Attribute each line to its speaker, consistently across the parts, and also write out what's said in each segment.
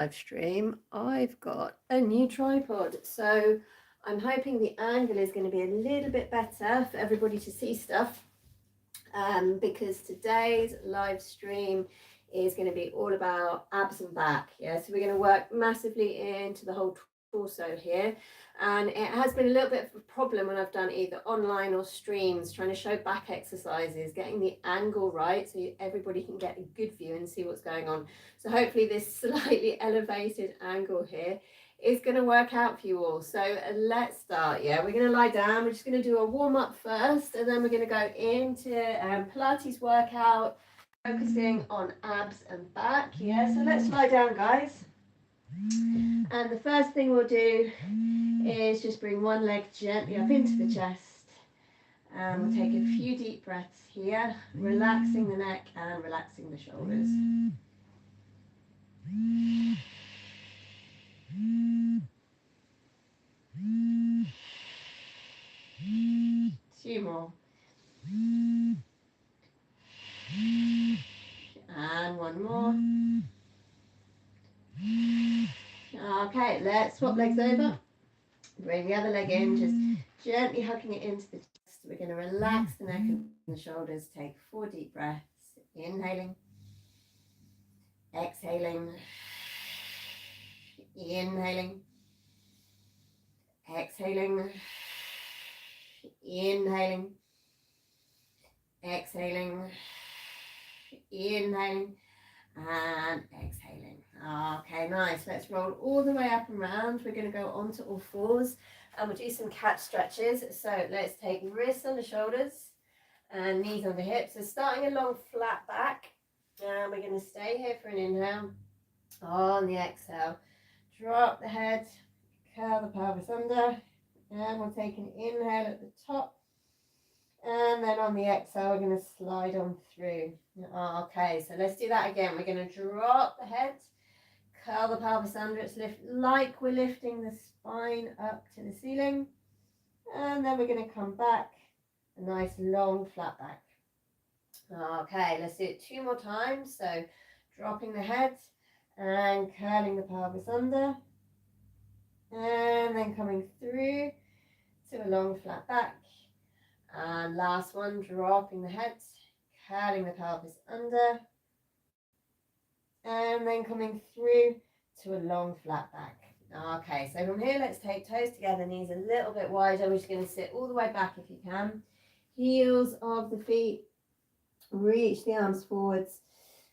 Speaker 1: live stream, I've got a new tripod. So I'm hoping the angle is going to be a little bit better for everybody to see stuff, because today's live stream is going to be all about abs and back. Yeah, so we're going to work massively into the whole torso here, and it has been a little bit of a problem when I've done either online or streams trying to show back exercises, getting the angle right so everybody can get a good view and see what's going on. So hopefully this slightly elevated angle here is going to work out for you all. So let's start. Yeah, we're going to lie down. We're just going to do a warm up first, and then we're going to go into Pilates workout, focusing on abs and back. Yeah, so let's lie down, guys. And the first thing we'll do is just bring one leg gently up into the chest. And we'll take a few deep breaths here, relaxing the neck and relaxing the shoulders. Two more. And one more. Okay, let's swap legs over. Bring the other leg in, just gently hugging it into the chest. We're going to relax the neck and the shoulders. Take 4 deep breaths. Inhaling. Exhaling. Inhaling. Exhaling. Inhaling. Exhaling. Inhaling. And exhaling. Okay, nice. Let's roll all the way up and round. We're going to go onto all fours and we'll do some cat stretches. So let's take wrists on the shoulders and knees on the hips. So starting along flat back, and we're going to stay here for an inhale. On the exhale, drop the head, curl the pelvis under, and we'll take an inhale at the top. And then on the exhale, we're going to slide on through. Okay, so let's do that again. We're going to drop the head, curl the pelvis under. It's lift like we're lifting the spine up to the ceiling. And then we're going to come back, a nice long flat back. Okay, let's do it 2 more times. So dropping the head and curling the pelvis under. And then coming through to a long flat back. And last one, dropping the head, curling the pelvis under, and then coming through to a long flat back. Okay, so from here, let's take toes together, knees a little bit wider. We're just going to sit all the way back if you can. Heels of the feet, reach the arms forwards.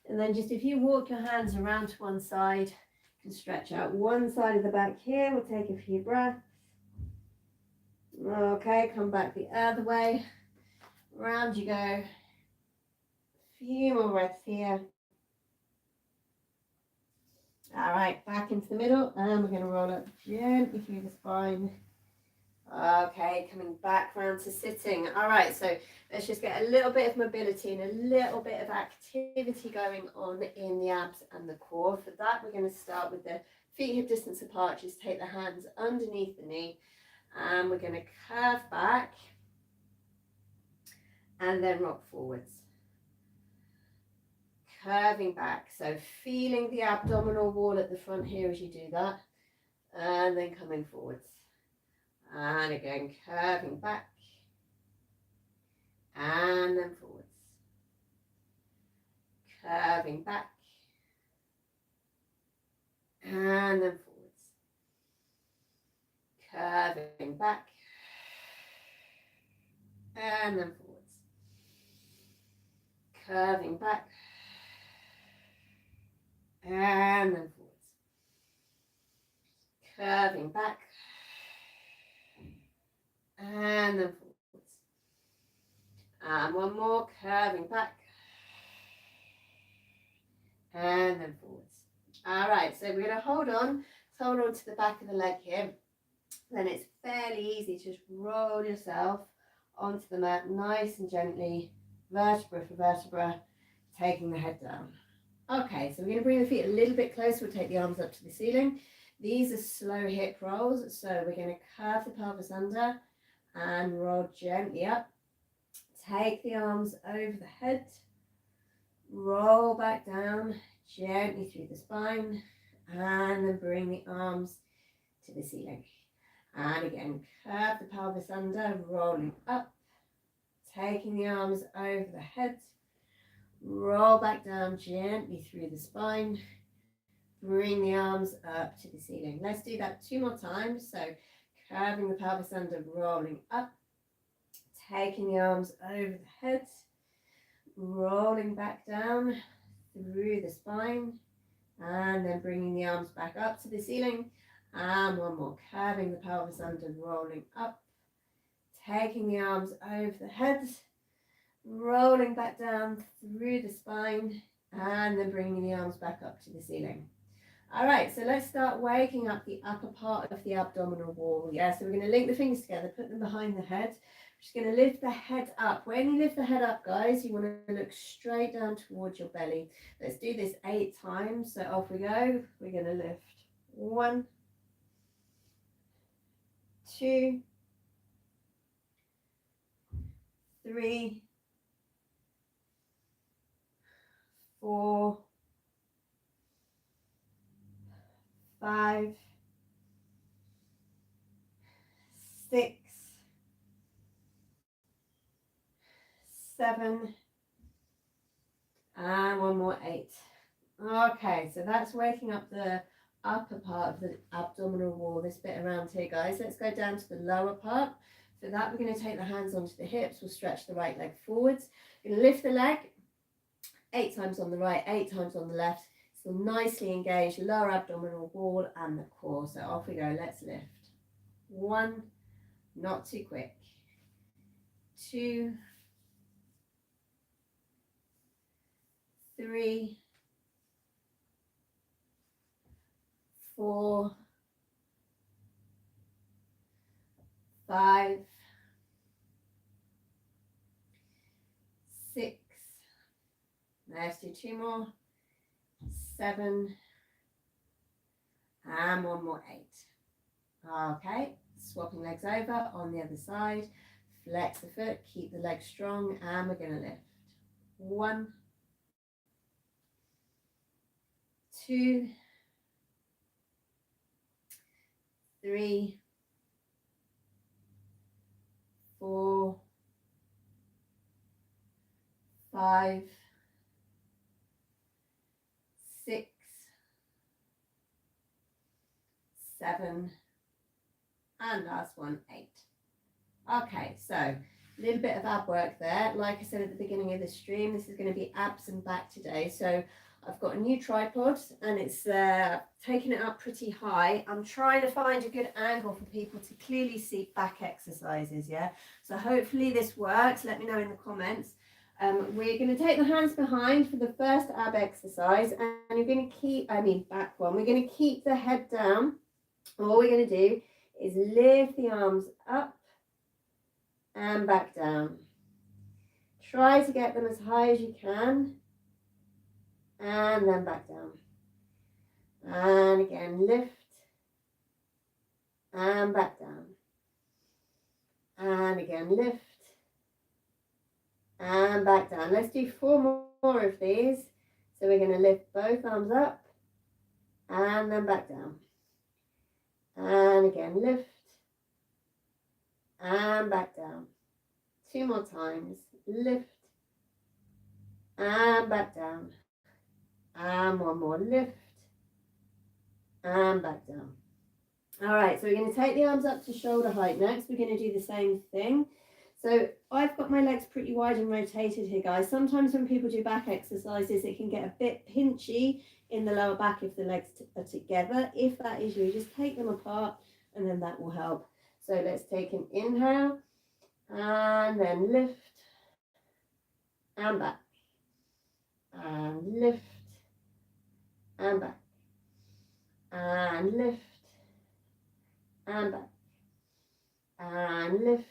Speaker 1: And then just if you walk your hands around to one side, you can stretch out one side of the back here. We'll take a few breaths. Okay, come back the other way. Round you go. A few more breaths here. All right, back into the middle, and we're going to roll up gently through the spine. Okay, coming back round to sitting. All right, so let's just get a little bit of mobility and a little bit of activity going on in the abs and the core. For that, we're going to start with the feet hip distance apart. Just take the hands underneath the knee. And we're going to curve back and then rock forwards. Curving back, so feeling the abdominal wall at the front here as you do that. And then coming forwards. And again, curving back. And then forwards. Curving back. And then forwards. Curving back, and then forwards. Curving back, and then forwards. Curving back, and then forwards. And one more, curving back, and then forwards. All right, so we're going to hold on to the back of the leg here. Then it's fairly easy to just roll yourself onto the mat nice and gently, vertebra for vertebra, taking the head down. Okay, so we're going to bring the feet a little bit closer. We'll take the arms up to the ceiling. These are slow hip rolls, so we're going to curve the pelvis under and roll gently up. Take the arms over the head, roll back down gently through the spine, and then bring the arms to the ceiling. And again, curve the pelvis under, rolling up, taking the arms over the head, roll back down gently through the spine, bring the arms up to the ceiling. Let's do that 2 more times. So curving the pelvis under, rolling up, taking the arms over the head, rolling back down through the spine, and then bringing the arms back up to the ceiling. And one more, curving the pelvis under, rolling up, taking the arms over the head, rolling back down through the spine, and then bringing the arms back up to the ceiling. All right, so let's start waking up the upper part of the abdominal wall. Yeah, so we're going to link the fingers together, put them behind the head. We're just going to lift the head up. When you lift the head up, guys, you want to look straight down towards your belly. Let's do this 8 times. So off we go. We're going to lift 1, 2, 3, 4, 5, 6, 7, and one more 8. Okay, so that's waking up the upper part of the abdominal wall, this bit around here, guys. Let's go down to the lower part. For that, we're going to take the hands onto the hips. We'll stretch the right leg forwards. We're going to lift the leg 8 times on the right, 8 times on the left. So nicely engage lower abdominal wall and the core. So off we go. Let's lift. 1, not too quick. 2, 3, 4, 5, 6. Let's do 2 more. 7, and one more 8. Okay, swapping legs over on the other side. Flex the foot, keep the leg strong, and we're going to lift. 1, 2, 3, 4, 5, 6, 7, and last one, 8. Okay, so a little bit of ab work there. Like I said at the beginning of the stream, this is going to be abs and back today. So I've got a new tripod and it's taking it up pretty high. I'm trying to find a good angle for people to clearly see back exercises, yeah? So hopefully this works. Let me know in the comments. We're going to take the hands behind for the first ab exercise, and you're going to keep, back one. We're going to keep the head down. All we're going to do is lift the arms up and back down. Try to get them as high as you can, and then back down. And again, lift and back down. And again, lift and back down. Let's do 4 more of these. So we're going to lift both arms up and then back down. And again, lift and back down. 2 more times. Lift and back down. And 1 more. Lift and back down. All right, so we're going to take the arms up to shoulder height next. We're going to do the same thing. So I've got my legs pretty wide and rotated here, guys. Sometimes when people do back exercises, it can get a bit pinchy in the lower back if the legs are together. If that is you, just take them apart and then that will help. So let's take an inhale and then lift and back and lift and back and lift and back and lift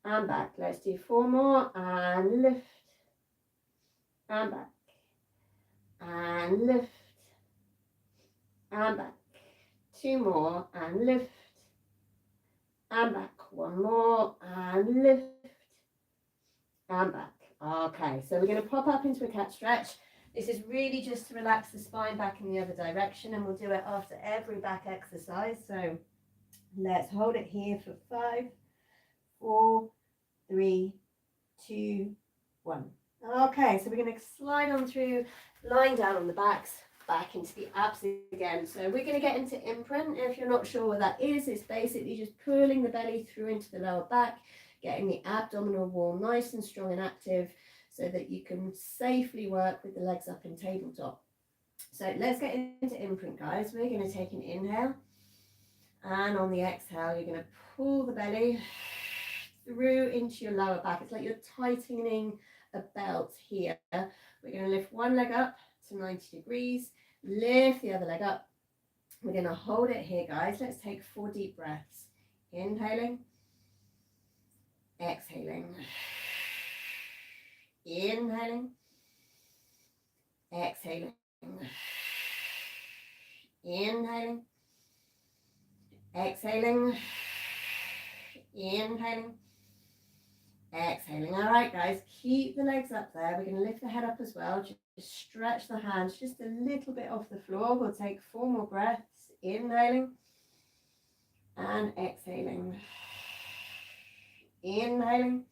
Speaker 1: and back. Let's do 4 more and lift and back and lift and back. 2 more and lift and back. 1 more and lift and back. Okay, so we're going to pop up into a cat stretch. This is really just to relax the spine back in the other direction, and we'll do it after every back exercise. So let's hold it here for 5, 4, 3, 2, 1. Okay, so we're going to slide on through, lying down on the backs, back into the abs again. So we're going to get into imprint. If you're not sure what that is, it's basically just pulling the belly through into the lower back, getting the abdominal wall nice and strong and active so that you can safely work with the legs up in tabletop. So let's get into imprint, guys. We're going to take an inhale, and on the exhale, you're going to pull the belly through into your lower back. It's like you're tightening a belt here. We're going to lift one leg up to 90 degrees, lift the other leg up. We're going to hold it here, guys. Let's take 4 deep breaths. Inhaling, exhaling, inhaling, exhaling, inhaling, exhaling, inhaling, exhaling. All right, guys, keep the legs up there. We're going to lift the head up as well. Just stretch the hands just a little bit off the floor. We'll take 4 more breaths. Inhaling and exhaling. Inhaling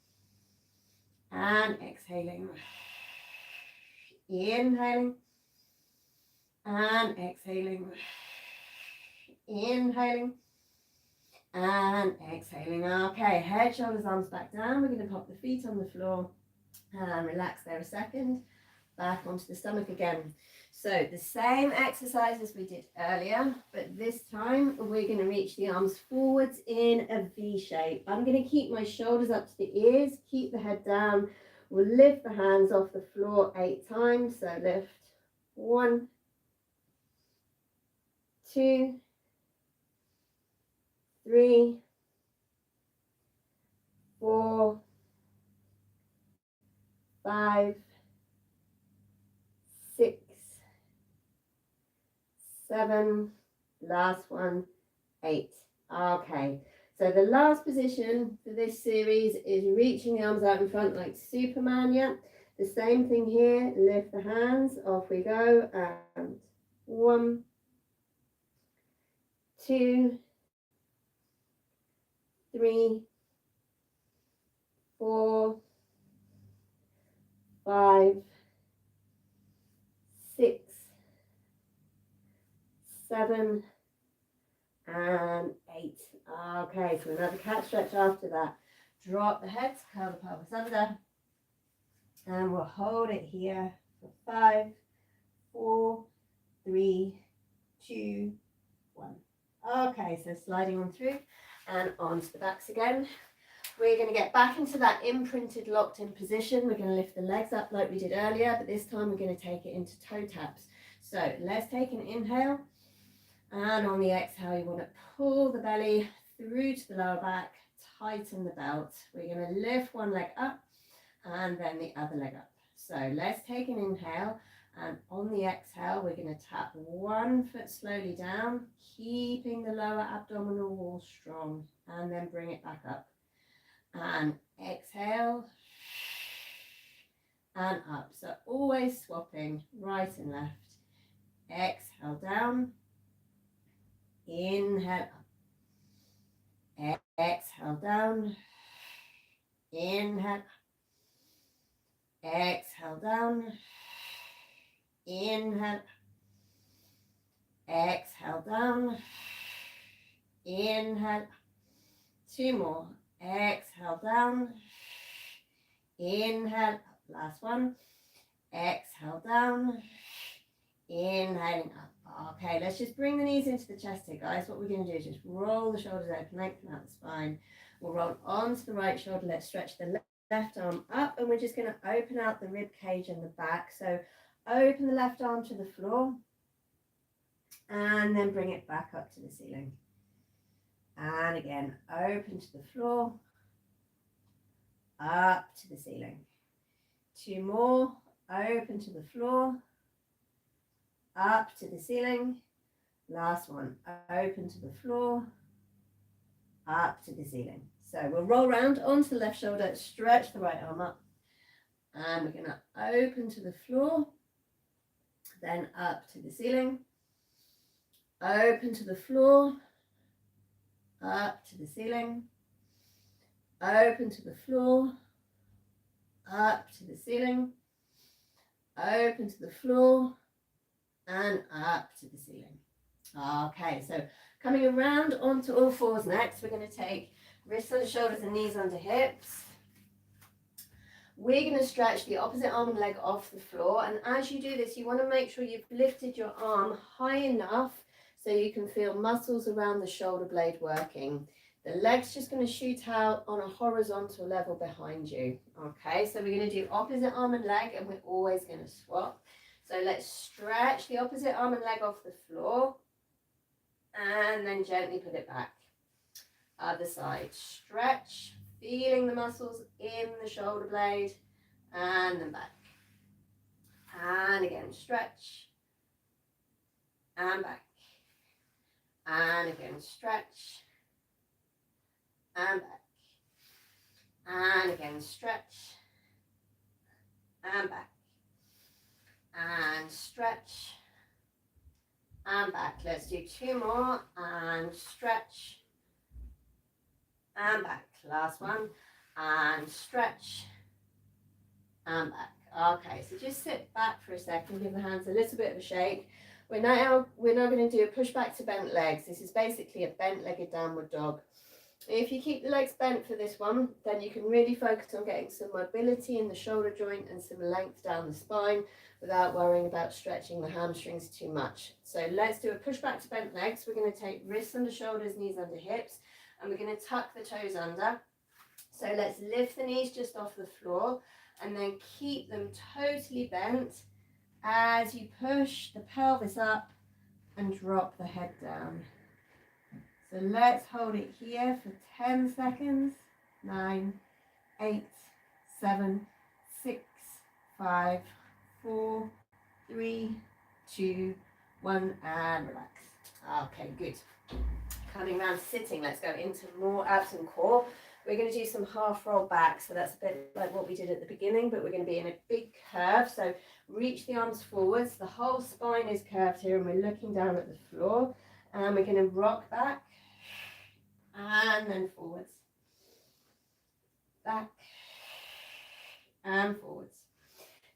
Speaker 1: and exhaling. Inhaling and exhaling. Inhaling and exhaling. Okay, head, shoulders, arms back down. We're going to pop the feet on the floor and relax there a second. Back onto the stomach again. So the same exercise as we did earlier, but this time we're going to reach the arms forwards in a V shape. I'm going to keep my shoulders up to the ears, keep the head down. We'll lift the hands off the floor 8 times. So lift 1, 2, 3, 4, 5, 6, 7, last one, 8. Okay, so the last position for this series is reaching the arms out in front like Superman. Yeah, the same thing here. Lift the hands, off we go, and 1, 2, 3, 4, 5, 6, 7, and 8. Okay, so another cat stretch after that. Drop the head, curl the pelvis under, and we'll hold it here for 5, 4, 3, 2, 1. Okay, so sliding on through and onto the backs again. We're going to get back into that imprinted locked in position. We're going to lift the legs up like we did earlier, but this time we're going to take it into toe taps. So let's take an inhale, and on the exhale you want to pull the belly through to the lower back, tighten the belt. We're going to lift one leg up and then the other leg up. So let's take an inhale, and on the exhale we're going to tap one foot slowly down, keeping the lower abdominal wall strong, and then bring it back up. And exhale and up. So always swapping right and left. Exhale down, inhale up, exhale down, inhale, exhale down, inhale, exhale down, inhale, 2 more. Exhale down, inhale, last one, exhale down, inhaling up. Okay, let's just bring the knees into the chest here, guys. What we're going to do is just roll the shoulders open, lengthen out the spine. We'll roll onto the right shoulder. Let's stretch the left arm up, and we're just going to open out the rib cage and the back. So open the left arm to the floor and then bring it back up to the ceiling. And again, open to the floor, up to the ceiling. 2 more, open to the floor, up to the ceiling. Last one, open to the floor, up to the ceiling. So we'll roll round onto the left shoulder, stretch the right arm up, and we're going to open to the floor, then up to the ceiling, open to the floor, up to the ceiling, open to the floor, up to the ceiling, open to the floor, and up to the ceiling. Okay, so coming around onto all fours next, we're going to take wrists under shoulders and knees under hips. We're going to stretch the opposite arm and leg off the floor, and as you do this, you want to make sure you've lifted your arm high enough so you can feel muscles around the shoulder blade working. The leg's just going to shoot out on a horizontal level behind you. Okay, so we're going to do opposite arm and leg, and we're always going to swap. So let's stretch the opposite arm and leg off the floor, and then gently put it back. Other side, stretch, feeling the muscles in the shoulder blade, and then back. And again, stretch, and back. And again, stretch, and back. And again, stretch, and back. And stretch, and back. Let's do two more, and stretch, and back. Last one, and stretch, and back. Okay, so just sit back for a second, give the hands a little bit of a shake. We're now going to do a push back to bent legs. This is basically a bent legged downward dog. If you keep the legs bent for this one, then you can really focus on getting some mobility in the shoulder joint and some length down the spine without worrying about stretching the hamstrings too much. So let's do a push back to bent legs. We're going to take wrists under shoulders, knees under hips, and we're going to tuck the toes under. So let's lift the knees just off the floor and then keep them totally bent as you push the pelvis up and drop the head down. So let's hold it here for 10 seconds. 9, 8, 7, 6, 5, 4, 3, 2, 1, and relax. Okay, good. Coming around sitting, let's go into more abs and core. We're going to do some half roll back, so that's a bit like what we did at the beginning, but we're going to be in a big curve. So reach the arms forwards, the whole spine is curved here, and we're looking down at the floor, and we're going to rock back and then forwards, back and forwards.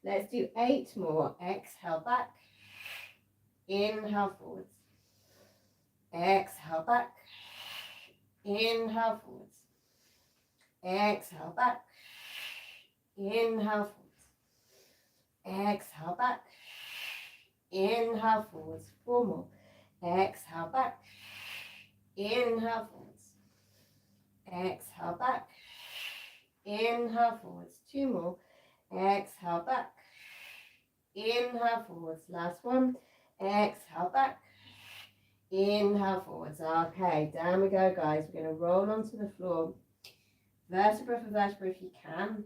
Speaker 1: Let's do 8 more. Exhale back, inhale forwards, exhale back, inhale forwards, exhale back, inhale forwards, exhale back, inhale forwards. 4 more. Exhale back, inhale forwards, exhale back, inhale forwards. 2 more. Exhale back, inhale forwards. Last one. Exhale back, inhale forwards. Okay, down we go, guys. We're going to roll onto the floor, vertebra for vertebra if you can.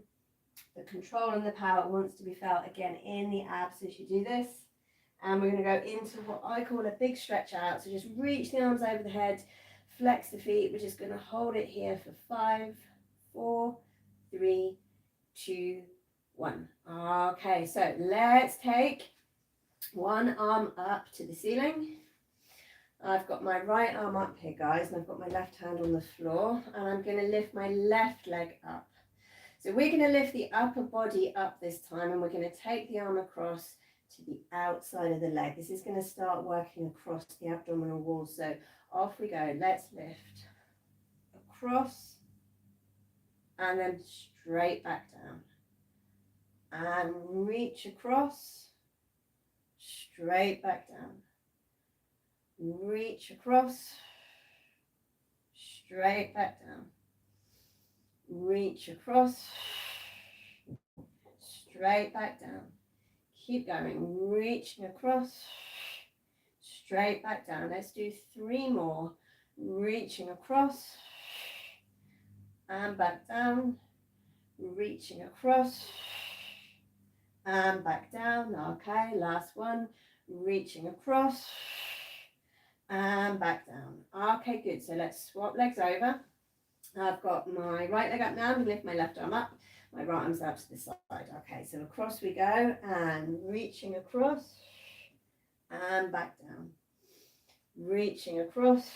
Speaker 1: The control and the power wants to be felt again in the abs as you do this. And we're going to go into what I call a big stretch out. So just reach the arms over the head, flex the feet. We're just going to hold it here for 5, 4, 3, 2, 1. Okay, so let's take one arm up to the ceiling. I've got my right arm up here, guys, and I've got my left hand on the floor, and I'm going to lift my left leg up. So we're going to lift the upper body up this time, and we're going to take the arm across to the outside of the leg. This is going to start working across the abdominal wall. So off we go. Let's lift across and then straight back down. And reach across, straight back down. Reach across, straight back down. Reach across, straight back down. Keep going, reaching across, straight back down. Let's do 3 more. Reaching across and back down. Reaching across and back down. Okay, last one. Reaching across and back down. Okay, good. So let's swap legs over. I've got my right leg up now. I'm going to lift my left arm up. My right arm's out to the side. Okay, so across we go and reaching across and back down. Reaching across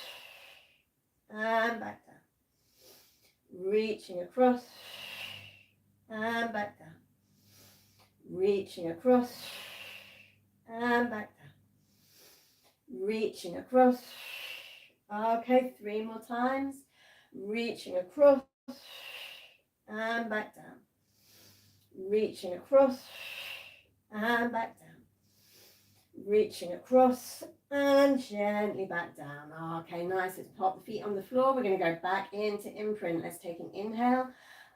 Speaker 1: and back down. Reaching across and back down. Reaching across and back down. Reaching across. Okay, 3 more times. Reaching across and back down. Reaching across and back down. Reaching across and gently back down. Okay, nice. Let's pop the feet on the floor. We're going to go back into imprint. Let's take an inhale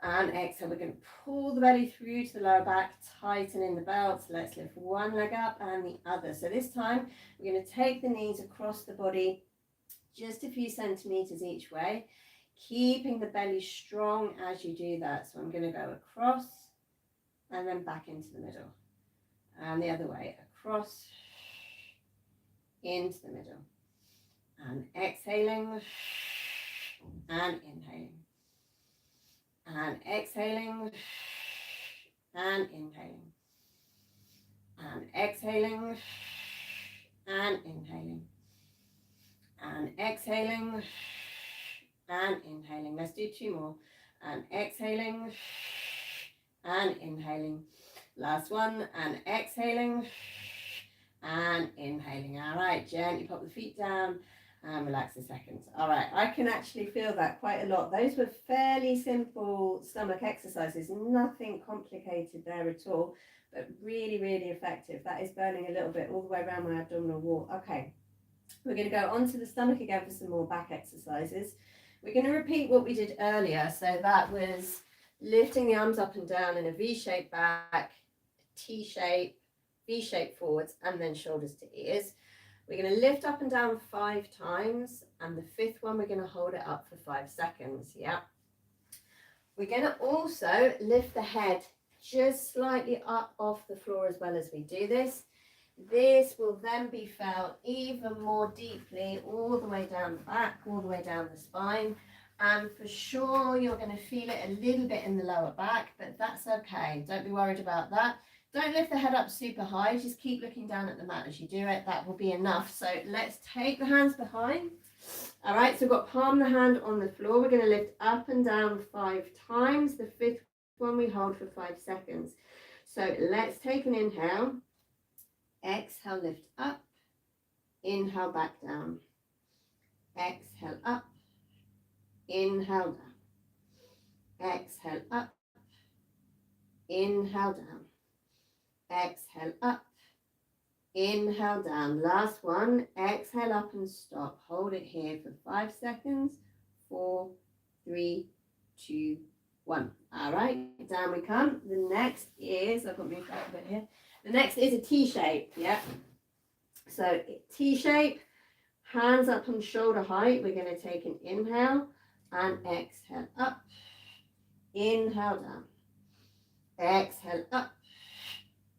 Speaker 1: and exhale. We're going to pull the belly through to the lower back, tightening the belt. So let's lift one leg up and the other. So this time we're going to take the knees across the body just a few centimeters each way, keeping the belly strong as you do that. So I'm going to go across and then back into the middle. And the other way, across, into the middle. And exhaling and inhaling. And exhaling and inhaling. And exhaling and inhaling. And exhaling and inhaling. Let's do 2 more. And exhaling and inhaling. Last one. And exhaling and inhaling. All right, gently pop the feet down and relax a second. All right, I can actually feel that quite a lot. Those were fairly simple stomach exercises, nothing complicated there at all, but really, really effective. That is burning a little bit all the way around my abdominal wall. Okay, we're going to go onto the stomach again for some more back exercises. We're going to repeat what we did earlier. So that was lifting the arms up and down in a V-shaped back, T-shape, V-shape forwards, and then shoulders to ears. We're going to lift up and down 5 times, and the 5th one we're going to hold it up for 5 seconds. Yeah. We're going to also lift the head just slightly up off the floor as well as we do this. This will then be felt even more deeply all the way down the back, all the way down the spine. And for sure, you're going to feel it a little bit in the lower back, but that's okay. Don't be worried about that. Don't lift the head up super high. Just keep looking down at the mat as you do it. That will be enough. So let's take the hands behind. All right, so we've got palm of the hand on the floor. We're going to lift up and down 5 times. The 5th one we hold for 5 seconds. So let's take an inhale. Exhale, lift up. Inhale, back down. Exhale, up. Inhale, down. Exhale, up. Inhale, down. Exhale, up. Inhale, down. Last one. Exhale, up and stop. Hold it here for 5 seconds. 4, 3, 2, 1. All right, down we come. The next is, I've got to move back a bit here. The next is a T shape. Yeah. So T shape, hands up on shoulder height. We're going to take an inhale and exhale up. Inhale, down. Exhale, up.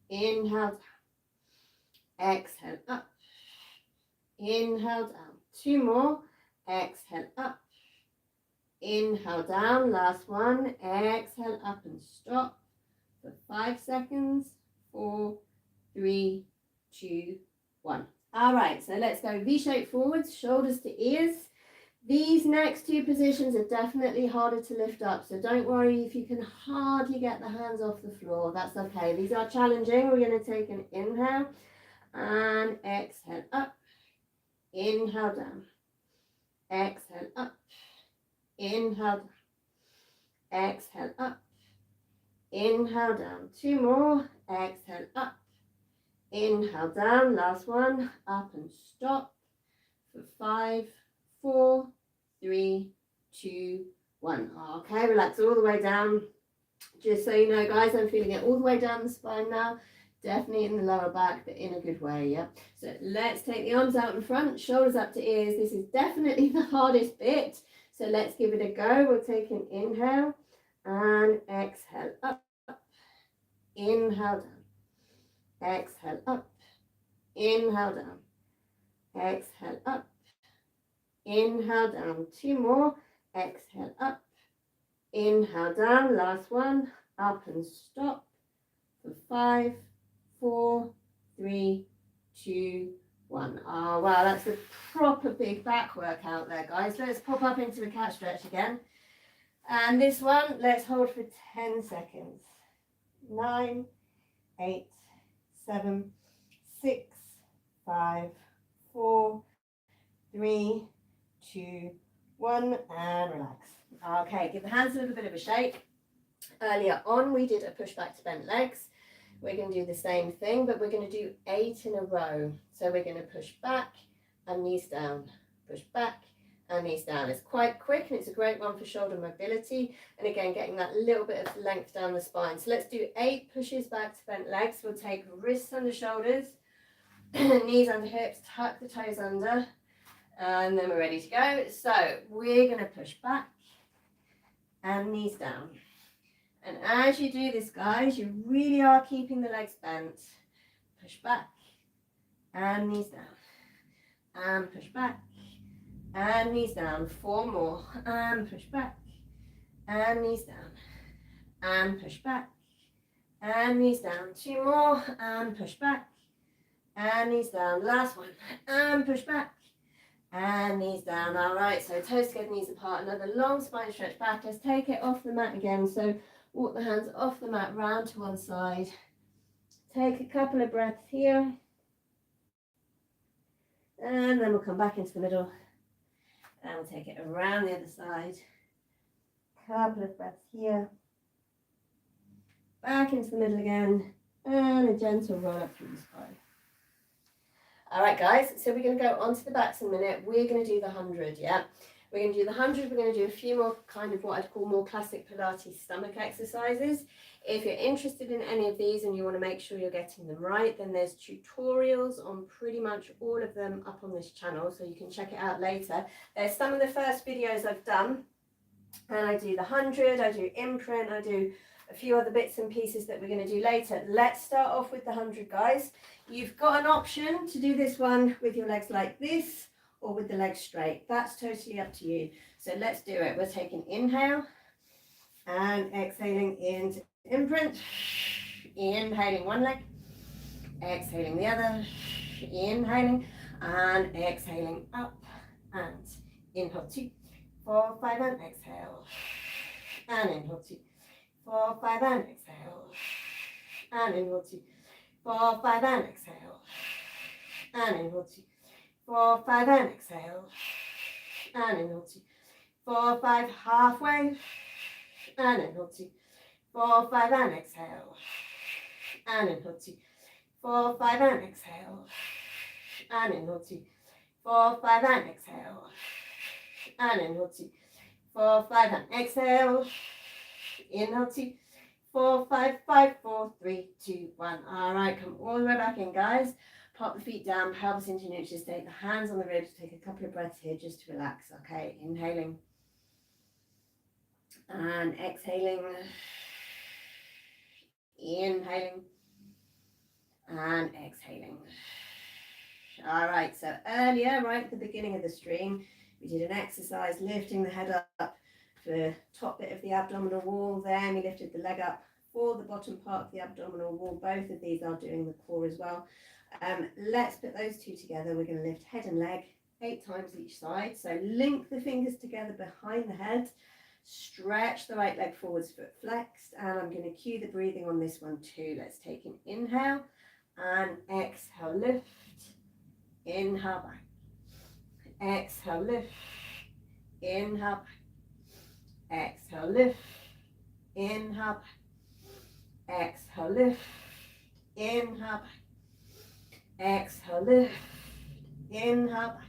Speaker 1: Inhale, down. Exhale, up. Inhale, down. 2 more. Exhale, up. Inhale, down. Last one. Exhale, up and stop for 5 seconds. 4, 3, 2, 1. All right, so let's go V-shape forwards, shoulders to ears. These next 2 positions are definitely harder to lift up, so don't worry if you can hardly get the hands off the floor. That's okay. These are challenging. We're going to take an inhale and exhale up. Inhale, down. Exhale, up. Inhale, down. Exhale, up. Inhale, down. 2 more. Exhale, up. Inhale, down. Last one. Up and stop for 5, 4, 3, 2, 1. Okay, relax all the way down. Just so you know, guys, I'm feeling it all the way down the spine now. Definitely in the lower back, but in a good way, yeah? So let's take the arms out in front, shoulders up to ears. This is definitely the hardest bit. So let's give it a go. We'll take an inhale and exhale up. Inhale, down. Exhale, up. Inhale, down. Exhale, up. Inhale, down. 2 more. Exhale, up. Inhale, down. Last one. Up and stop for 5, 4, 3, 2, 1. Oh, wow, that's a proper big back workout there, guys. Let's pop up into a cat stretch again. And this one, let's hold for 10 seconds. 9, 8, 7, 6, 5, 4, 3, 2, 1, and relax. Okay, give the hands a little bit of a shake. Earlier on, we did a push back to bent legs. We're going to do the same thing, but we're going to do 8 in a row. So we're going to push back and knees down, push back and knees down. It's quite quick and it's a great one for shoulder mobility. And again, getting that little bit of length down the spine. So let's do 8 pushes back to bent legs. We'll take wrists under shoulders, knees under hips, tuck the toes under, and then we're ready to go. So we're going to push back and knees down. And as you do this, guys, you really are keeping the legs bent. Push back and knees down. And push back and knees down. 4 more. And push back and knees down. And push back and knees down. 2 more. And push back and knees down. Last one. And push back and knees down. All right, so toes together, knees apart. Another long spine stretch back. Let's take it off the mat again. So walk the hands off the mat, round to one side. Take a couple of breaths here. And then we'll come back into the middle. And we'll take it around the other side. Couple of breaths here. Back into the middle again. And a gentle roll up through the spine. All right, guys, so we're going to go onto the backs in a minute. We're going to do the 100, yeah? We're going to do the 100. We're going to do a few more kind of what I'd call more classic Pilates stomach exercises. If you're interested in any of these and you want to make sure you're getting them right, then there's tutorials on pretty much all of them up on this channel, so you can check it out later. There's some of the first videos I've done, and I do the 100, I do imprint, I do a few other bits and pieces that we're going to do later. Let's start off with the 100, guys. You've got an option to do this one with your legs like this, or with the legs straight. That's totally up to you. So let's do it. We're taking inhale and exhaling into imprint. Inhaling one leg, exhaling the other, inhaling and exhaling up and inhale 2, 4, 5 and exhale and inhale 2, 4, 5 and exhale and inhale 2, 4, 5 and exhale and inhale 2, 4, 5 and exhale and inhale 2, 4, 5 halfway and inhale 2, 4, 5 and exhale and inhale 2, 4, 5 and exhale and inhale 2, 4, 5 and exhale and inhale 2, 4, 5 and exhale, inhale 2, 4, 5, 5, 4, 3, 2, 1. All right, come all the way back in, guys. Pop the feet down, pelvis into neutral state, the hands on the ribs. Take a couple of breaths here just to relax. Okay, inhaling and exhaling. Inhaling and exhaling. All right, so earlier, right at the beginning of the stream, we did an exercise lifting the head up for the top bit of the abdominal wall. Then we lifted the leg up for the bottom part of the abdominal wall. Both of these are doing the core as well. Let's put those two together. We're going to lift head and leg 8 times each side. So link the fingers together behind the head. Stretch the right leg forwards, foot flexed. And I'm going to cue the breathing on this one too. Let's take an inhale and exhale, lift. Inhale back. Exhale, lift. Inhale back. Exhale, lift. Inhale back. Exhale, lift. Inhale back. Exhale, lift. Inhale back.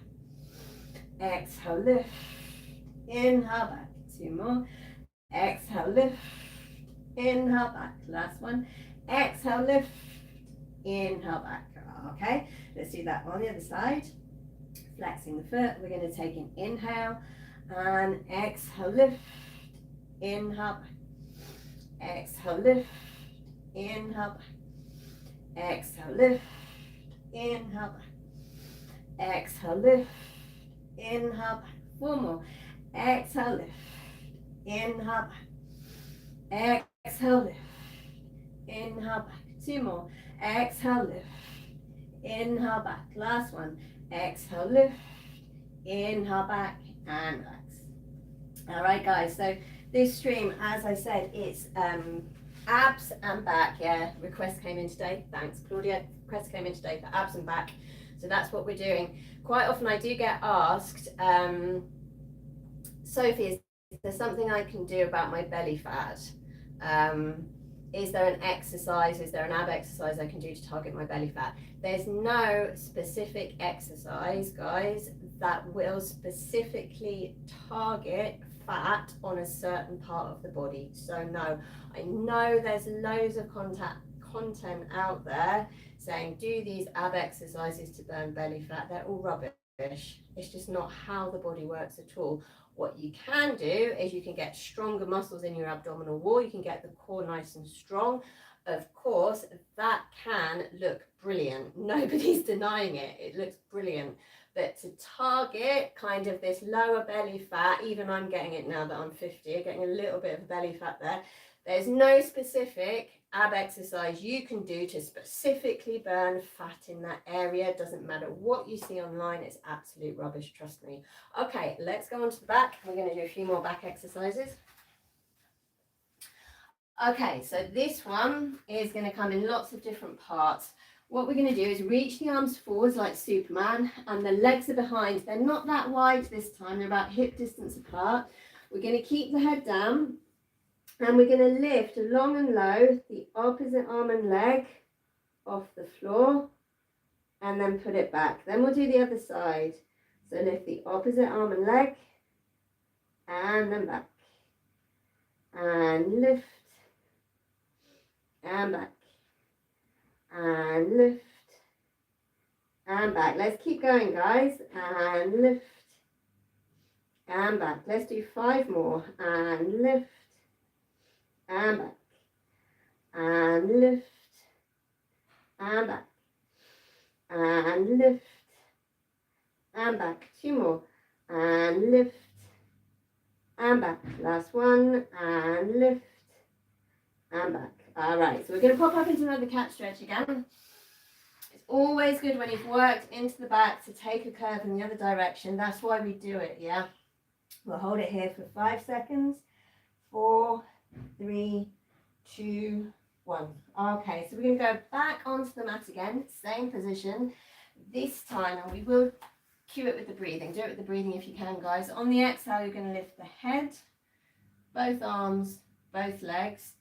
Speaker 1: Exhale, lift. Inhale back. 2 more. Exhale, lift. Inhale back. Last one. Exhale, lift. Inhale back. Okay, let's do that on the other side. Flexing the foot. We're going to take an inhale and exhale, lift. Inhale back. Exhale, lift. Inhale back. Exhale, lift. Inhale back. Exhale, lift. Inhale back. 4 more. Exhale, lift. Inhale back. Exhale, lift. Inhale back. 2 more. Exhale, lift. Inhale back. Last one. Exhale, lift. Inhale back and relax. All right, guys. So this stream, as I said, it's abs and back. Yeah, request came in today. Thanks, Claudia. Request came in today for abs and back. So that's what we're doing. Quite often I do get asked, Sophie, is there something I can do about my belly fat? Is there an exercise, is there an ab exercise I can do to target my belly fat? There's no specific exercise, guys, that will specifically target fat on a certain part of the body. So no, I know there's loads of content out there saying do these ab exercises to burn belly fat. They're all rubbish. It's just not how the body works at all. What you can do is you can get stronger muscles in your abdominal wall. You can get the core nice and strong. Of course, that can look brilliant. Nobody's denying it. It looks brilliant. But to target kind of this lower belly fat, even I'm getting it now that I'm 50, getting a little bit of belly fat there. There's no specific ab exercise you can do to specifically burn fat in that area. It doesn't matter what you see online, it's absolute rubbish, trust me. Okay, let's go on to the back. We're going to do a few more back exercises. Okay, so this one is going to come in lots of different parts. What we're going to do is reach the arms forwards like Superman, and the legs are behind. They're not that wide this time, they're about hip distance apart. We're going to keep the head down. And we're going to lift long and low the opposite arm and leg off the floor and then put it back. Then we'll do the other side. So lift the opposite arm and leg and then back. And lift and back. And lift and back. Let's keep going, guys. And lift and back. Let's do 5 more. And lift. And back, and lift, and back, and lift, and back. 2 more, and lift, and back. Last one, and lift, and back. All right, so we're going to pop up into another cat stretch again. It's always good when you've worked into the back to take a curve in the other direction. That's why we do it, yeah? We'll hold it here for 5 seconds. 4, 3, 2, 1. Okay, so we're going to go back onto the mat again, same position. This time, and we will cue it with the breathing. Do it with the breathing if you can, guys. On the exhale, you're going to lift the head, both arms, both legs,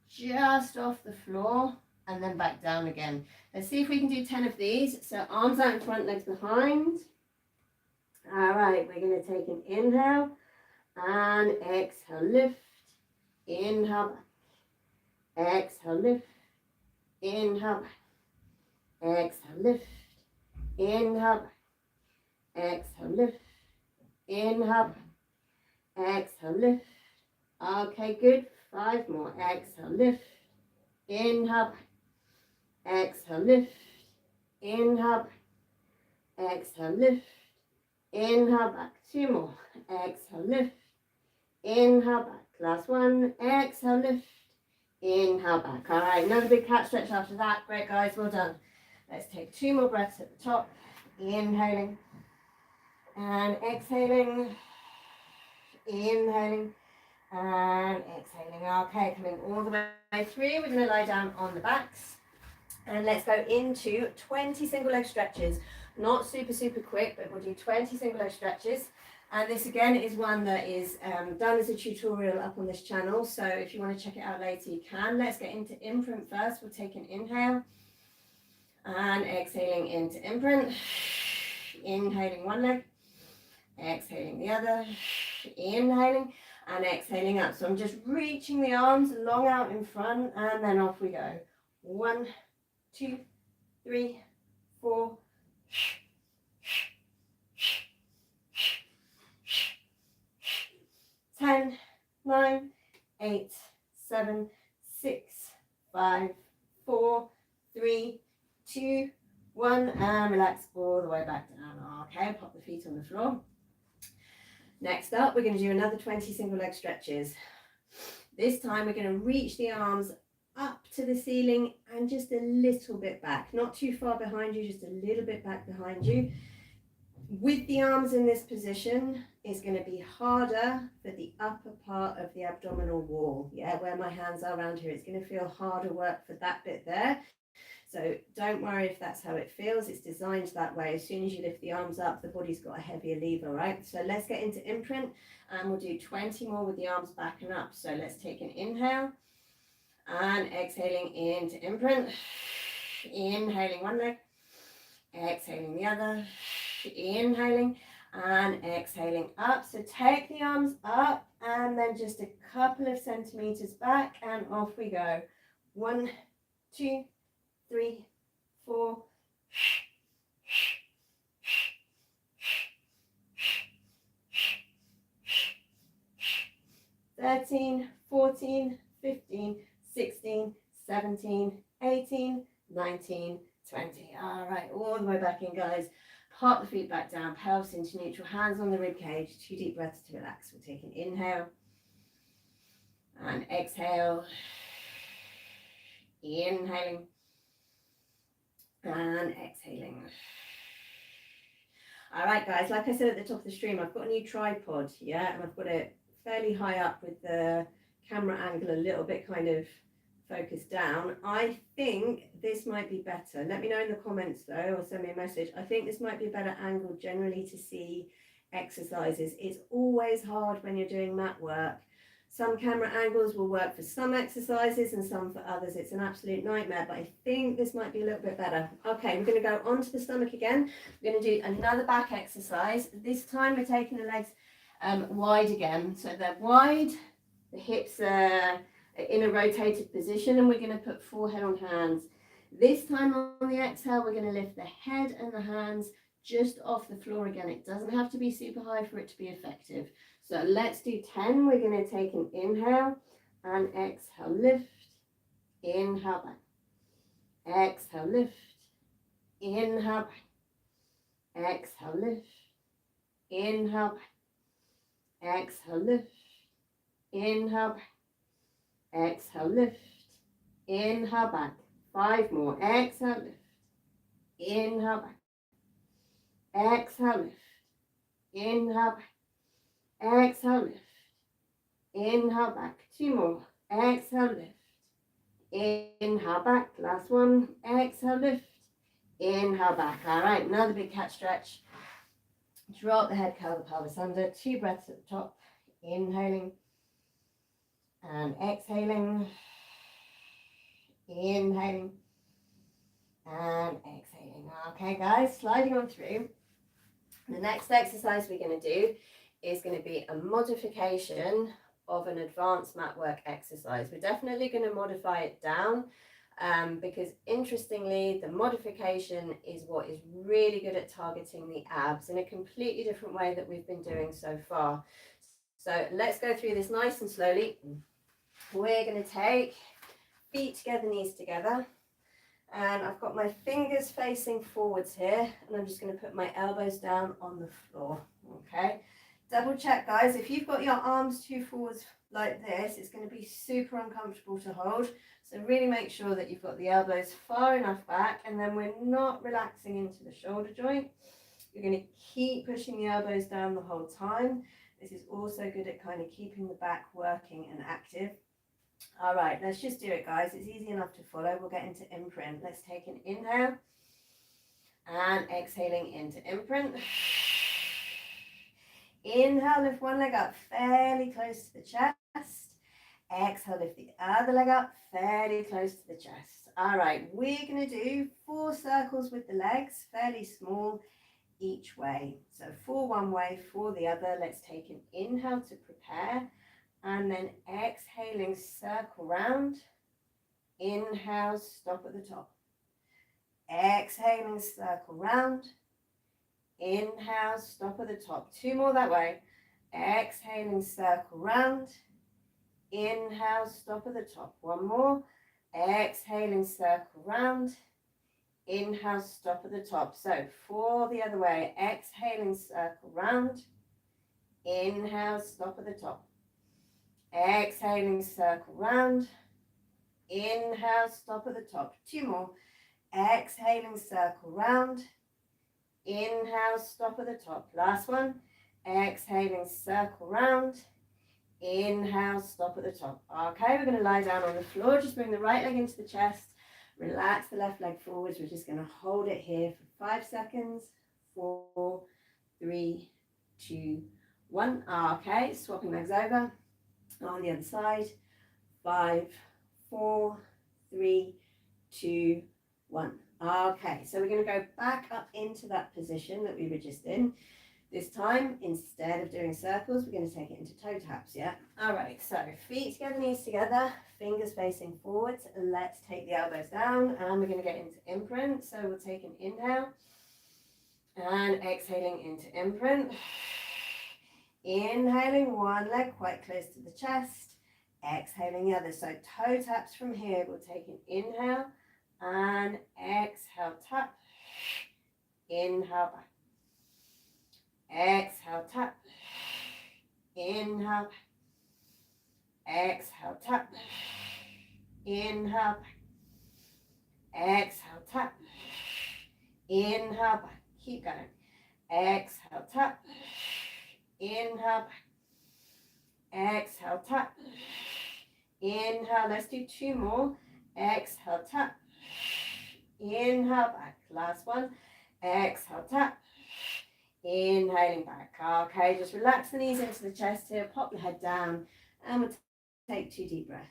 Speaker 1: just off the floor, and then back down again. Let's see if we can do 10 of these. So arms out in front, legs behind. All right, we're going to take an inhale and exhale, lift. Inhale back, exhale lift, inhale back, exhale lift, inhale back, exhale lift, inhale back, exhale lift. Okay, good. 5 more. Exhale lift, inhale back, exhale lift, inhale back, exhale lift, inhale back. 2 more. Exhale lift, inhale back. Last one, exhale, lift, inhale back. All right, another big cat stretch after that. Great, guys, well done. Let's take 2 more breaths at the top. Inhaling and exhaling, inhaling and exhaling. Okay, coming all the way through. We're going to lie down on the backs. And let's go into 20 single leg stretches. Not super, super quick, but we'll do 20 single leg stretches. And this again is one that is done as a tutorial up on this channel. So if you want to check it out later, you can. Let's get into imprint first. We'll take an inhale and exhaling into imprint. Inhaling one leg, exhaling the other, inhaling and exhaling up. So I'm just reaching the arms long out in front and then off we go. 1, 2, 3, 4. 10, 9, 8, 7, 6, 5, 4, 3, 2, 1, and relax all the way back down. Okay, pop the feet on the floor. Next up, we're going to do another 20 single leg stretches. This time we're going to reach the arms up to the ceiling and just a little bit back, not too far behind you, just a little bit back behind you. With the arms in this position, it's going to be harder for the upper part of the abdominal wall. Yeah, where my hands are around here, it's going to feel harder work for that bit there. So don't worry if that's how it feels. It's designed that way. As soon as you lift the arms up, the body's got a heavier lever, right? So let's get into imprint, and we'll do 20 more with the arms back and up. So let's take an inhale and exhaling into imprint. Inhaling one leg, exhaling the other, inhaling and exhaling up. So take the arms up and then just a couple of centimeters back and off we go. 1, 2, 3, 4, 13, 14, 15, 16, 17, 18, 19, 20. All right, all the way back in, guys. Pop the feet back down, pelvis into neutral, hands on the rib cage. 2 deep breaths to relax. We'll take an inhale and exhale. Inhaling and exhaling. All right, guys, like I said at the top of the stream, I've got a new tripod, yeah, and I've got it fairly high up with the camera angle a little bit kind of focused down. I think this might be better. Let me know in the comments though, or send me a message. I think this might be a better angle generally to see exercises. It's always hard when you're doing mat work. Some camera angles will work for some exercises and some for others. It's an absolute nightmare, but I think this might be a little bit better. Okay, we're going to go onto the stomach again. We're going to do another back exercise. This time we're taking the legs wide again. So they're wide, the hips are in a rotated position, and we're going to put forehead on hands. This time on the exhale, we're going to lift the head and the hands just off the floor again. It doesn't have to be super high for it to be effective. So let's do 10. We're going to take an inhale and exhale, lift, inhale back, exhale, lift, inhale back, exhale, lift, inhale back, exhale, lift, inhale back, exhale, lift, inhale back. 5 more, exhale, lift, inhale back, exhale, lift, inhale back, exhale, lift, inhale back. 2 more, exhale, lift, inhale back. Last one, exhale, lift, inhale back. All right, another big cat stretch. Drop the head, curl the pelvis under. 2 breaths at the top, inhaling and exhaling, inhaling and exhaling. Okay, guys, sliding on through. The next exercise we're going to do is going to be a modification of an advanced mat work exercise. We're definitely going to modify it down because interestingly, the modification is what is really good at targeting the abs in a completely different way that we've been doing so far. So let's go through this nice and slowly. We're going to take feet together, knees together. And I've got my fingers facing forwards here, and I'm just going to put my elbows down on the floor, okay? Double check, guys, if you've got your arms too forwards like this, it's going to be super uncomfortable to hold. So really make sure that you've got the elbows far enough back, and then we're not relaxing into the shoulder joint. You're going to keep pushing the elbows down the whole time. This is also good at kind of keeping the back working and active. All right, let's just do it, guys. It's easy enough to follow. We'll get into imprint. Let's take an inhale and exhaling into imprint. Inhale, lift one leg up fairly close to the chest. Exhale, lift the other leg up fairly close to the chest. All right, we're going to do 4 circles with the legs, fairly small each way. So 4 one way, 4 the other. Let's take an inhale to prepare. And then exhaling, circle round. Inhale, stop at the top. Exhaling, circle round. Inhale, stop at the top. 2 more that way. Exhaling, circle round. Inhale, stop at the top. 1 more. Exhaling, circle round. Inhale, stop at the top. So 4 the other way. Exhaling, circle round. Inhale, stop at the top. Exhaling, circle round. Inhale, stop at the top. 2 more. Exhaling, circle round. Inhale, stop at the top. Last one. Exhaling, circle round. Inhale, stop at the top. Okay, we're going to lie down on the floor. Just bring the right leg into the chest. Relax the left leg forwards. We're just going to hold it here for 5 seconds. 4, 3, 2, 1. Okay, swapping legs over. On the other side. 5, 4, 3, 2, 1. Okay, so we're going to go back up into that position that we were just in. This time, instead of doing circles, we're going to take it into toe taps, yeah? All right, so feet together, knees together, fingers facing forwards. Let's take the elbows down, and we're going to get into imprint. So we'll take an inhale, and exhaling into imprint. Inhaling one leg quite close to the chest. Exhaling the other. So toe taps from here. We'll take an inhale, and exhale, tap. Inhale, back. Exhale, tap. Inhale, back. Exhale, tap. Inhale, back. Exhale, tap. Inhale, back. Keep going. Exhale, tap. Inhale, back. Exhale, tap. Inhale. Let's do 2 more. Exhale, tap. Inhale, back. Last one. Exhale, tap. Inhaling back. Okay, just relax the knees into the chest here. Pop your head down. And we'll take 2 deep breaths.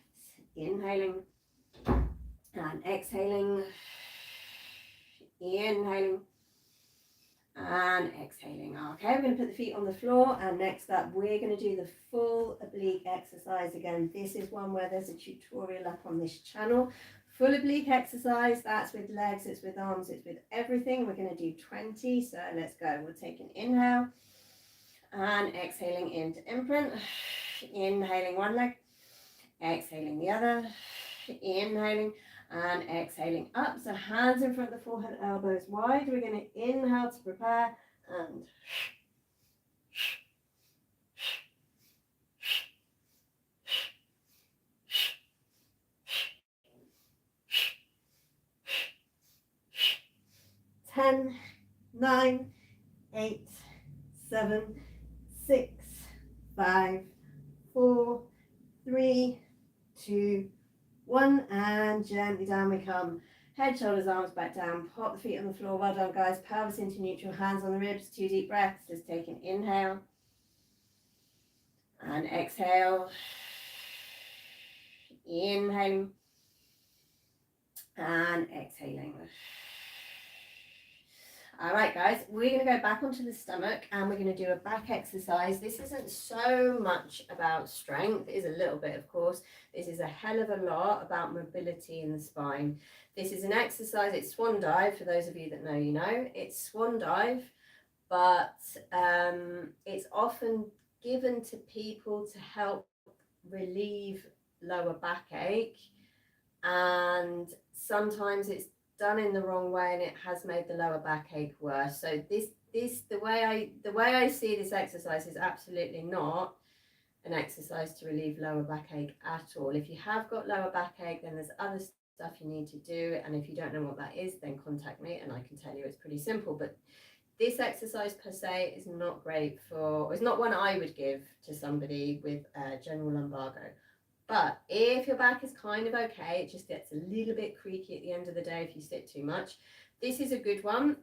Speaker 1: Inhaling and exhaling. Inhaling and exhaling. Okay, we're going to put the feet on the floor, and next up we're going to do the full oblique exercise again. This is one where there's a tutorial up on this channel. Full oblique exercise, that's with legs, it's with arms, it's with everything. We're going to do 20, so let's go. We'll take an inhale and exhaling into imprint. Inhaling one leg, exhaling the other, inhaling and exhaling up. So hands in front of the forehead, elbows wide. We're going to inhale to prepare and ten, 9, 8, 7, 6, 5, 4, 3, 2, 1, and gently down we come. Head, shoulders, arms back down. Pop the feet on the floor. Well done, guys. Pelvis into neutral, hands on the ribs. 2 deep breaths. Just take an inhale and exhale. Inhaling and exhaling. All right, guys, we're going to go back onto the stomach, and we're going to do a back exercise. This isn't so much about strength. It is a little bit, of course. This is a hell of a lot about mobility in the spine. This is an exercise. It's swan dive. For those of you that know, you know. It's swan dive, but it's often given to people to help relieve lower backache, and sometimes it's done in the wrong way, and it has made the lower backache worse. So the way I see this exercise is absolutely not an exercise to relieve lower backache at all. If you have got lower backache, then there's other stuff you need to do, and if you don't know what that is, then contact me and I can tell you. It's pretty simple, but this exercise per se is not great for, it's not one I would give to somebody with general lumbago. But if your back is kind of okay, it just gets a little bit creaky at the end of the day if you sit too much, this is a good one.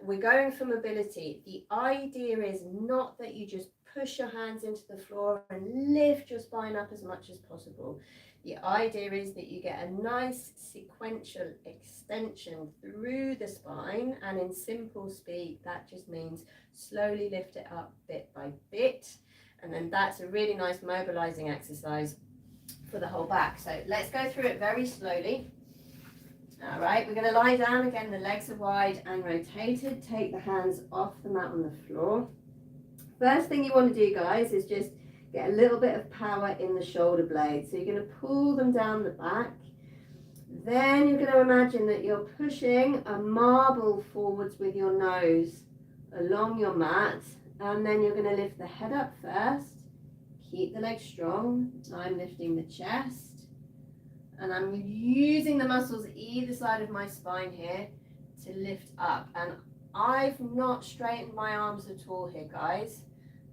Speaker 1: We're going for mobility. The idea is not that you just push your hands into the floor and lift your spine up as much as possible. The idea is that you get a nice sequential extension through the spine, and in simple speak, that just means slowly lift it up bit by bit. And then that's a really nice mobilizing exercise for the whole back. So let's go through it very slowly. All right, we're going to lie down again. The legs are wide and rotated. Take the hands off the mat on the floor. First thing you want to do, guys, is just get a little bit of power in the shoulder blades. So you're going to pull them down the back. Then you're going to imagine that you're pushing a marble forwards with your nose along your mat. And then you're going to lift the head up first. Keep the legs strong. I'm lifting the chest. And I'm using the muscles either side of my spine here to lift up. And I've not straightened my arms at all here, guys.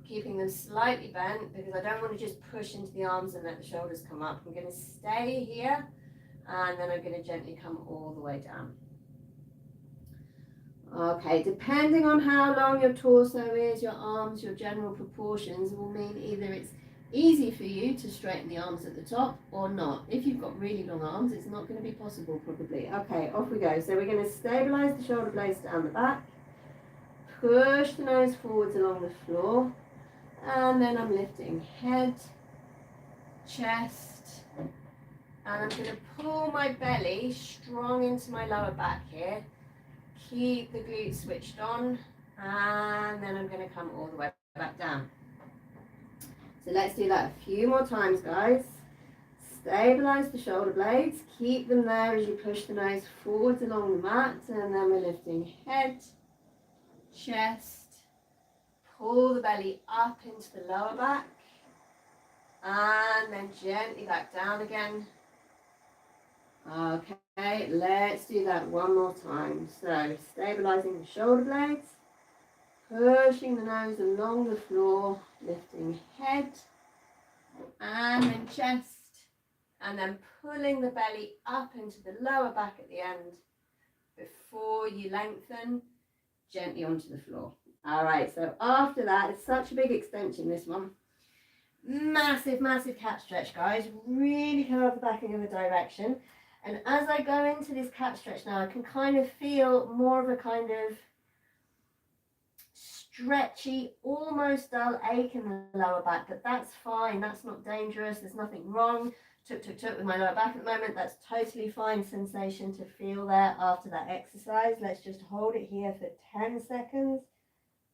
Speaker 1: Keeping them slightly bent because I don't want to just push into the arms and let the shoulders come up. I'm going to stay here and then I'm going to gently come all the way down. Okay, depending on how long your torso is, your arms, your general proportions will mean either it's easy for you to straighten the arms at the top or not. If you've got really long arms, it's not going to be possible probably. Okay, off we go. So we're going to stabilize the shoulder blades down the back, push the nose forwards along the floor, and then I'm lifting head, chest, and I'm going to pull my belly strong into my lower back here. Keep the glutes switched on, and then I'm going to come all the way back down. So let's do that a few more times, guys. Stabilize the shoulder blades, keep them there as you push the nose forwards along the mat, and then we're lifting head, chest, pull the belly up into the lower back, and then gently back down again. Okay, let's do that one more time. So, stabilizing the shoulder blades, pushing the nose along the floor, lifting head, and then chest, and then pulling the belly up into the lower back at the end before you lengthen gently onto the floor. All right, so after that, it's such a big extension, this one. Massive, massive cat stretch, guys. Really curve the back in the other direction. And as I go into this cat stretch now, I can kind of feel more of a kind of stretchy, almost dull ache in the lower back, but that's fine. That's not dangerous. There's nothing wrong. Tuk with my lower back at the moment. That's totally fine sensation to feel there after that exercise. Let's just hold it here for 10 seconds.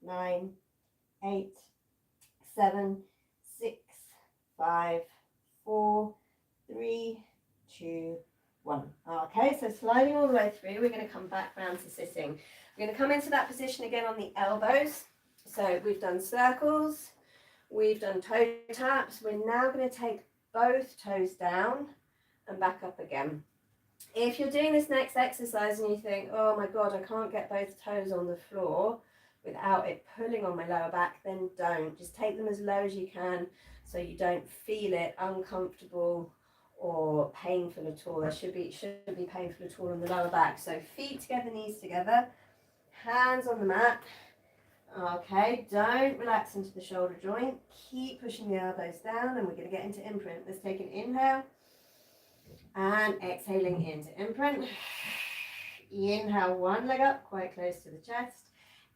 Speaker 1: 9, 8, 7, 6, 5, 4, 3, 2, 1. Okay, so sliding all the way through, we're going to come back round to sitting. We're going to come into that position again on the elbows. So we've done circles, we've done toe taps. We're now going to take both toes down and back up again. If you're doing this next exercise and you think, oh my God, I can't get both toes on the floor without it pulling on my lower back, then don't. Just take them as low as you can so you don't feel it uncomfortable or painful at all. There shouldn't be painful at all on the lower back. So feet together, knees together, hands on the mat. Okay, don't relax into the shoulder joint. Keep pushing the elbows down, and we're going to get into imprint. Let's take an inhale and exhaling into imprint. Inhale, one leg up, quite close to the chest.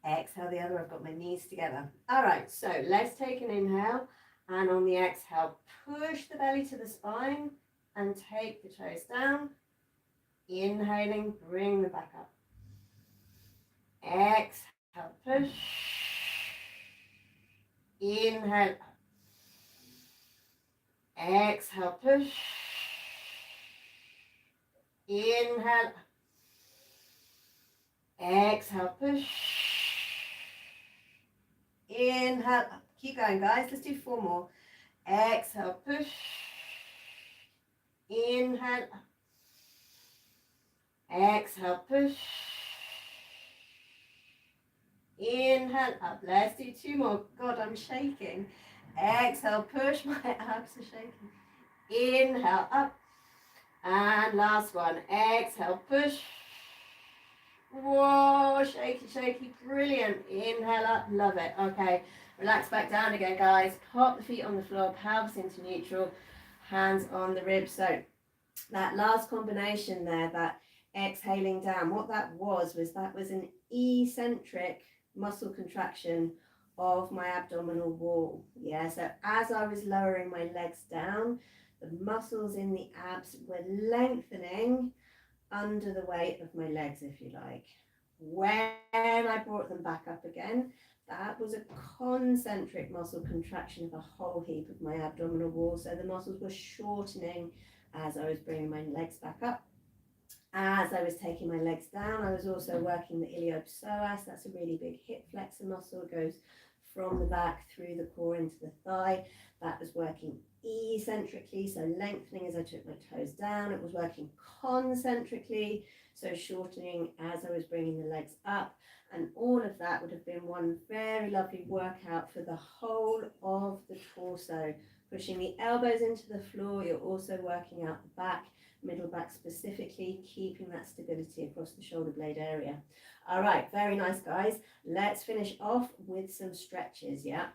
Speaker 1: Exhale the other. I've got my knees together. All right, so let's take an inhale, and on the exhale, push the belly to the spine and take the toes down. Inhaling, bring them back up. Exhale, push. Inhale, exhale, push. Inhale, exhale, push. Inhale, up. Keep going, guys. Let's do 4 more. Exhale, push. Inhale, up. Exhale, push. Inhale, up. Let's do 2 more. God, I'm shaking. Exhale, push. My abs are shaking. Inhale, up. And last one. Exhale, push. Whoa, shaky, shaky. Brilliant. Inhale up. Love it. Okay. Relax back down again, guys. Pop the feet on the floor. Pelvis into neutral. Hands on the ribs. So that last combination there, that exhaling down, what that was an eccentric muscle contraction of my abdominal wall. Yeah, so as I was lowering my legs down, the muscles in the abs were lengthening under the weight of my legs, if you like. When I brought them back up again, that was a concentric muscle contraction of a whole heap of my abdominal wall. So the muscles were shortening as I was bringing my legs back up. As I was taking my legs down, I was also working the iliopsoas. That's a really big hip flexor muscle. It goes from the back through the core into the thigh. That was working eccentrically, so lengthening as I took my toes down. It was working concentrically, so shortening as I was bringing the legs up. And all of that would have been one very lovely workout for the whole of the torso. Pushing the elbows into the floor, you're also working out the back, middle back specifically, keeping that stability across the shoulder blade area. All right, very nice, guys. Let's finish off with some stretches, yeah?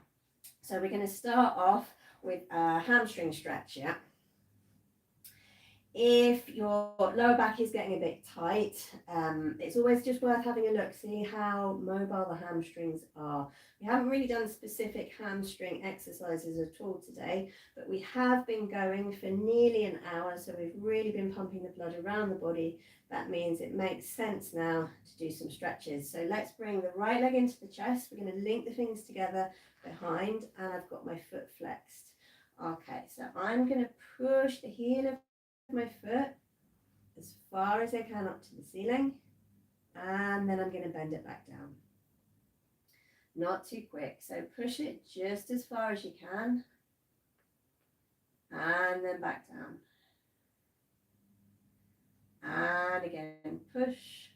Speaker 1: So we're going to start off with a hamstring stretch, yeah? If your lower back is getting a bit tight, it's always just worth having a look, see how mobile the hamstrings are. We haven't really done specific hamstring exercises at all today, but we have been going for nearly an hour, so we've really been pumping the blood around the body. That means it makes sense now to do some stretches. So let's bring the right leg into the chest. We're going to link the fingers together behind, and I've got my foot flexed. Okay, so I'm going to push the heel of my foot as far as I can up to the ceiling, and then I'm going to bend it back down. Not too quick, so push it just as far as you can, and then back down. And again, push,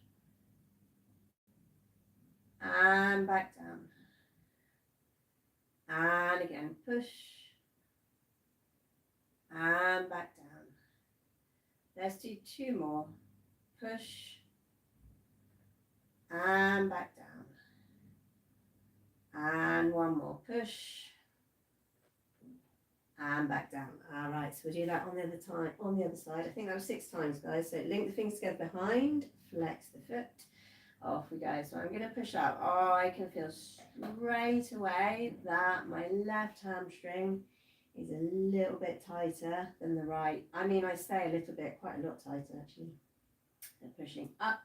Speaker 1: and back down. And again, push, and back down. Let's do two more. Push, and back down. And one more. Push, and back down. All right, so we'll do that on the other side. I think that was 6 times, guys. So link the fingers together behind, flex the foot. Off we go. So I'm going to push up. Oh, I can feel straight away that my left hamstring is a little bit tighter than the right. I mean, I say a little bit, quite a lot tighter actually. So pushing up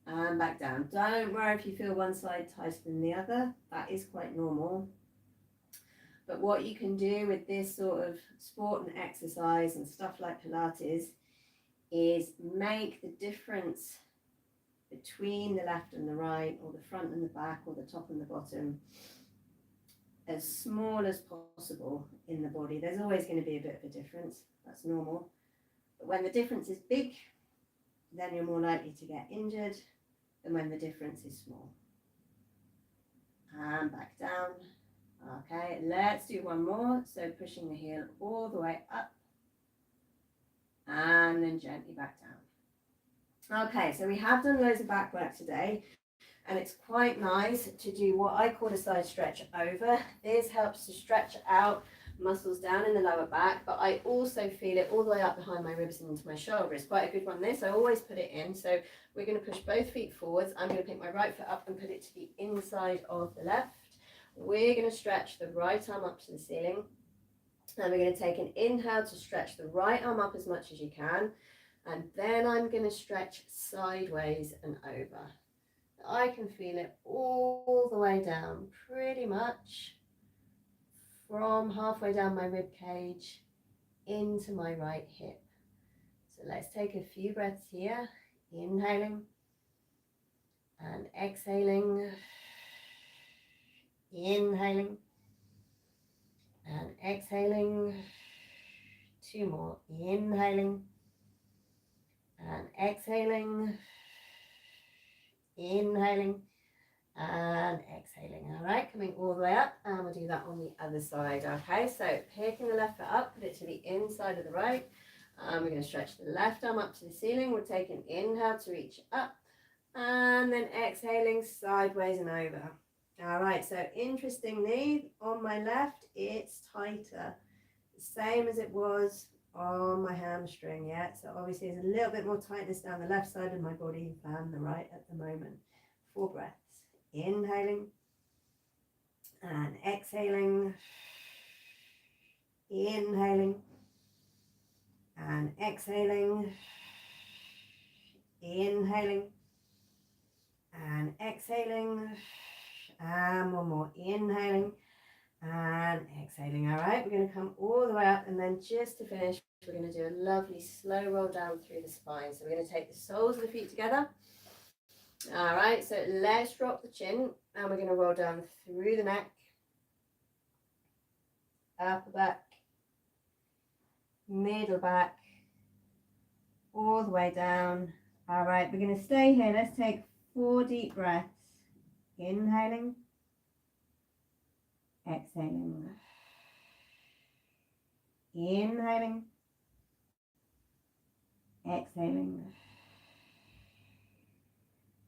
Speaker 1: and back down. Don't worry if you feel one side tighter than the other. That is quite normal. But what you can do with this sort of sport and exercise and stuff like Pilates is make the difference between the left and the right, or the front and the back, or the top and the bottom, as small as possible in the body. There's always going to be a bit of a difference. That's normal. But when the difference is big, then you're more likely to get injured than when the difference is small. And back down. Okay, let's do one more. So pushing the heel all the way up and then gently back down. Okay, so we have done loads of back work today, and it's quite nice to do what I call a side stretch over. This helps to stretch out muscles down in the lower back, but I also feel it all the way up behind my ribs and into my shoulder. It's quite a good one, this. I always put it in. So we're going to push both feet forwards. I'm going to pick my right foot up and put it to the inside of the left. We're going to stretch the right arm up to the ceiling. And we're going to take an inhale to stretch the right arm up as much as you can. And then I'm going to stretch sideways and over. I can feel it all the way down, pretty much from halfway down my rib cage into my right hip. So let's take a few breaths here, inhaling and exhaling, inhaling and exhaling. 2 more, inhaling and exhaling, inhaling and exhaling. All right, coming all the way up, and we'll do that on the other side. Okay, so picking the left foot up, put it to the inside of the right. We're going to stretch the left arm up to the ceiling. We'll take an inhale to reach up, and then exhaling sideways and over. All right, so interestingly, on my left, it's tighter, the same as it was on my hamstring. Yeah, so obviously there's a little bit more tightness down the left side of my body than the right at the moment. 4 breaths. Inhaling and exhaling, inhaling and exhaling, inhaling and exhaling, and one more, inhaling and exhaling. All right, we're going to come all the way up, and then just to finish, we're going to do a lovely slow roll down through the spine. So we're going to take the soles of the feet together. All right, so let's drop the chin and we're going to roll down through the neck, upper back, middle back, all the way down. All right, we're going to stay here. Let's take 4 deep breaths. Inhaling, exhaling. Inhaling, exhaling.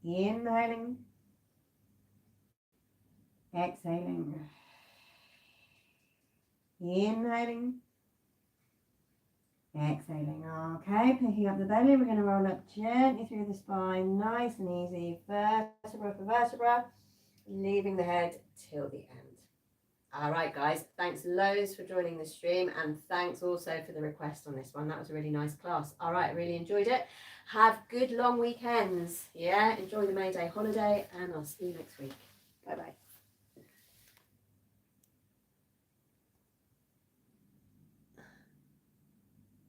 Speaker 1: Inhaling, exhaling. Inhaling, exhaling. Okay, picking up the belly, we're going to roll up gently through the spine, nice and easy, vertebra for vertebra, leaving the head till the end. All right, guys, thanks loads for joining the stream, and thanks also for the request on this one. That was a really nice class. All right, I really enjoyed it. Have good long weekends. Yeah, enjoy the May Day holiday, and I'll see you next week. Bye-bye.